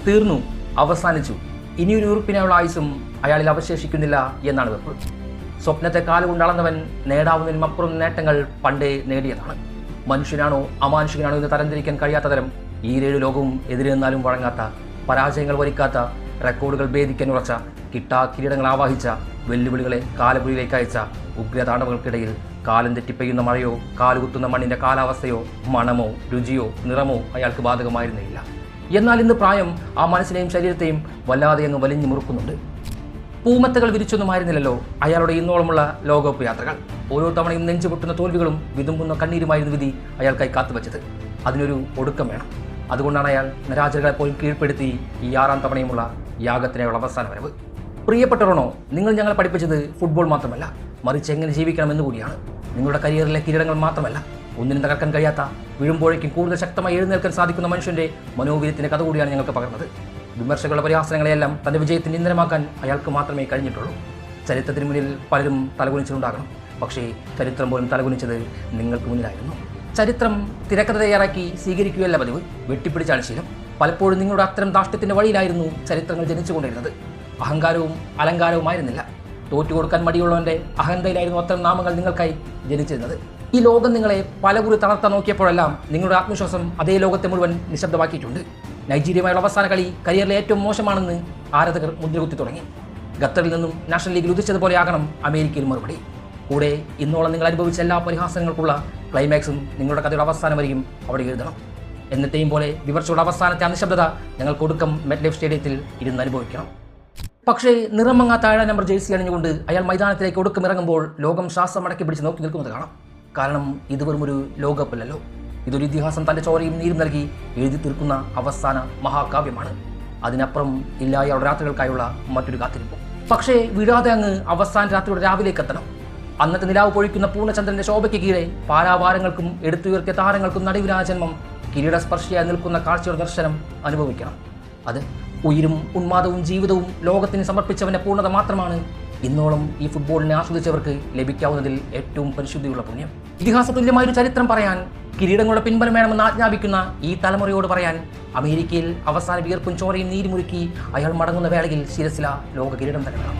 തീർന്നു, അവസാനിച്ചു. ഇനിയൊരു ഉറുപ്പിനുള്ള ആയുസും അയാളിൽ അവശേഷിക്കുന്നില്ല എന്നാണ് വെപ്പ്. സ്വപ്നത്തെ കാലുകൊണ്ട് അളന്നവൻ നേടാവുന്നതിനുമപ്പുറം നേട്ടങ്ങൾ പണ്ടേ നേടിയതാണ്. മനുഷ്യനാണോ അമാനുഷികനാണോ എന്ന് തരംതിരിക്കാൻ കഴിയാത്ത തരം ഈ 7 ലോകവും എതിരെ നിന്നാലും വഴങ്ങാത്ത, പരാജയങ്ങൾ വരിക്കാത്ത, റെക്കോർഡുകൾ ഭേദിക്കാൻ ഉറച്ച, കിരീടങ്ങൾ ആവാഹിച്ച, വെല്ലുവിളികളെ കാലപുരിയിലേക്ക് അയച്ച ഉഗ്രതാണ്ഡവങ്ങൾക്കിടയിൽ കാലം തെറ്റിപ്പെയ്യുന്ന മഴയോ കാലുകുത്തുന്ന മണ്ണിൻ്റെ കാലാവസ്ഥയോ മണമോ രുചിയോ നിറമോ അയാൾക്ക് ബാധകമായിരുന്നില്ല. എന്നാൽ ഇന്ന് പ്രായം ആ മനസ്സിനെയും ശരീരത്തെയും വല്ലാതെ അങ്ങ് വലിഞ്ഞു മുറുക്കുന്നുണ്ട്. പൂമത്തകൾ വിരിച്ചൊന്നുമായിരുന്നില്ലല്ലോ അയാളുടെ ഇന്നോളമുള്ള ലോകകപ്പ് യാത്രകൾ. ഓരോ തവണയും നെഞ്ചുപൊട്ടുന്ന തോൽവികളും വിതുമ്പുന്ന കണ്ണീരുമായിരുന്നു വിധി അയാൾക്കായി കാത്തുവച്ചത്. അതിനൊരു ഒടുക്കം വേണം. അതുകൊണ്ടാണ് അയാൾ നിരാശകളെ പോലും കീഴ്പ്പെടുത്തി ഈ 6ാം തവണയുമുള്ള യാഗത്തിനുള്ള അവസാന വരവ്. പ്രിയപ്പെട്ടവരണോ, നിങ്ങൾ ഞങ്ങളെ പഠിപ്പിച്ചത് ഫുട്ബോൾ മാത്രമല്ല, മറിച്ച് എങ്ങനെ ജീവിക്കണമെന്ന് കൂടിയാണ്. നിങ്ങളുടെ കരിയറിലെ കിരീടങ്ങൾ മാത്രമല്ല, ഒന്നിനും തകർക്കാൻ കഴിയാത്ത, വീഴുമ്പോഴേക്കും കൂടുതൽ ശക്തമായി എഴുന്നേൽക്കാൻ സാധിക്കുന്ന മനുഷ്യൻ്റെ മനോവീര്യത്തിൻ്റെ കഥ കൂടിയാണ് ഞങ്ങൾക്ക് പകർന്നത്. വിമർശകരുടെ പരിഹാസങ്ങളെയെല്ലാം തൻ്റെ വിജയത്തിന് ഇന്ധനമാക്കാൻ അയാൾക്ക് മാത്രമേ കഴിഞ്ഞിട്ടുള്ളൂ. ചരിത്രത്തിന് മുന്നിൽ പലരും തലകുനിച്ചിട്ടുണ്ടാകണം. പക്ഷേ ചരിത്രം പോലും തലകുനിച്ചത് നിങ്ങൾക്ക് മുന്നിലായിരുന്നു. ചരിത്രം തിരക്കഥ തയ്യാറാക്കി സ്വീകരിക്കുകയല്ല പതിവ്, വെട്ടിപ്പിടിച്ചാണ് ശീലം. പലപ്പോഴും നിങ്ങളുടെ അത്തരം ധാർഷ്ട്യത്തിൻ്റെ വഴിയിലായിരുന്നു ചരിത്രങ്ങൾ ജനിച്ചുകൊണ്ടിരുന്നത്. അഹങ്കാരവും അലങ്കാരവുമായിരുന്നില്ല. തോറ്റുകൊടുക്കാൻ മടിയുള്ളവൻ്റെ അഹന്തയിലായിരുന്നു അത്തരം നാമങ്ങൾ നിങ്ങൾക്കായി ജനിച്ചിരുന്നത്. ഈ ലോകം നിങ്ങളെ പലകുറി തളർത്താൻ നോക്കിയപ്പോഴെല്ലാം നിങ്ങളുടെ ആത്മവിശ്വാസം അതേ ലോകത്തെ മുഴുവൻ നിശബ്ദമാക്കിയിട്ടുണ്ട്. നൈജീരിയയുമായുള്ള അവസാന കളി കരിയറിലെ ഏറ്റവും മോശമാണെന്ന് ആരാധകർ മുദ്രകുത്തി തുടങ്ങി. ഖത്തറിൽ നിന്നും നാഷണൽ ലീഗിൽ ഉദിച്ചതുപോലെയാകണം അമേരിക്കയിൽ മറുപടി. കൂടെ ഇന്നോളം നിങ്ങൾ അനുഭവിച്ച എല്ലാ പരിഹാസങ്ങൾക്കുള്ള ക്ലൈമാക്സും നിങ്ങളുടെ കഥയുടെ അവസാനം വരെയും അവിടെ എഴുതണം. എന്നത്തെയും പോലെ വിമർശയുടെ അവസാനത്തെ അനിശബ്ദത ഞങ്ങൾക്ക് ഒടുക്കം മെറ്റ്ലൈഫ് സ്റ്റേഡിയത്തിൽ ഇരുന്ന് അനുഭവിക്കണം. പക്ഷേ നിറമങ്ങാത്ത 7 നമ്പർ ജേഴ്സി അണിഞ്ഞുകൊണ്ട് അയാൾ മൈതാനത്തിലേക്ക് ഒടുക്കം ഇറങ്ങുമ്പോൾ ലോകം ശ്വാസം അടക്കി പിടിച്ച് നോക്കി നിൽക്കുന്നത് കാണാം. കാരണം ഇത് വെറും ഒരു ലോകകപ്പല്ലല്ലോ, ഇതൊരു ഇതിഹാസം തൻ്റെ ചോരയും നീരും നൽകി എഴുതി തീർക്കുന്ന അവസാന മഹാകാവ്യമാണ്. അതിനപ്പുറം ഇല്ല അയാളുടെ രാത്രികൾക്കായുള്ള മറ്റൊരു കാത്തിരിപ്പ്. പക്ഷേ വീഴാതെ അങ്ങ് അവസാന രാത്രിയുടെ രാവിലേക്ക് എത്തണം. അന്നത്തെ നിലാവ് പൊഴിക്കുന്ന പൂർണ്ണചന്ദ്രന്റെ ശോഭയ്ക്ക് കീഴെ പാരാവാരങ്ങൾക്കും എടുത്തുയർത്തിയ താരങ്ങൾക്കും നടുവിലാ ജന്മം കിരീടസ്പർശിയായി നിൽക്കുന്ന കാഴ്ചയുടെ ദർശനം അനുഭവിക്കണം. അത് ഉയിരും ഉന്മാദവും ജീവിതവും ലോകത്തിന് സമർപ്പിച്ചവൻ്റെ പൂർണ്ണത മാത്രമാണ് ഇന്നോളം ഈ ഫുട്ബോളിനെ ആസ്വദിച്ചവർക്ക് ലഭിക്കാവുന്നതിൽ ഏറ്റവും പരിശുദ്ധിയുള്ള പുണ്യം. ഇതിഹാസ തുല്യമായൊരു ചരിത്രം പറയാൻ, കിരീടങ്ങളുടെ പിൻബലം വേണമെന്ന് ആജ്ഞാപിക്കുന്ന ഈ തലമുറയോട് പറയാൻ, അമേരിക്കയിൽ അവസാന വിയർപ്പും ചോരയും നീരുമുരുക്കി അയാൾ മടങ്ങുന്ന വേളയിൽ ശിരസില ലോക കിരീടം തന്നെ വേണം.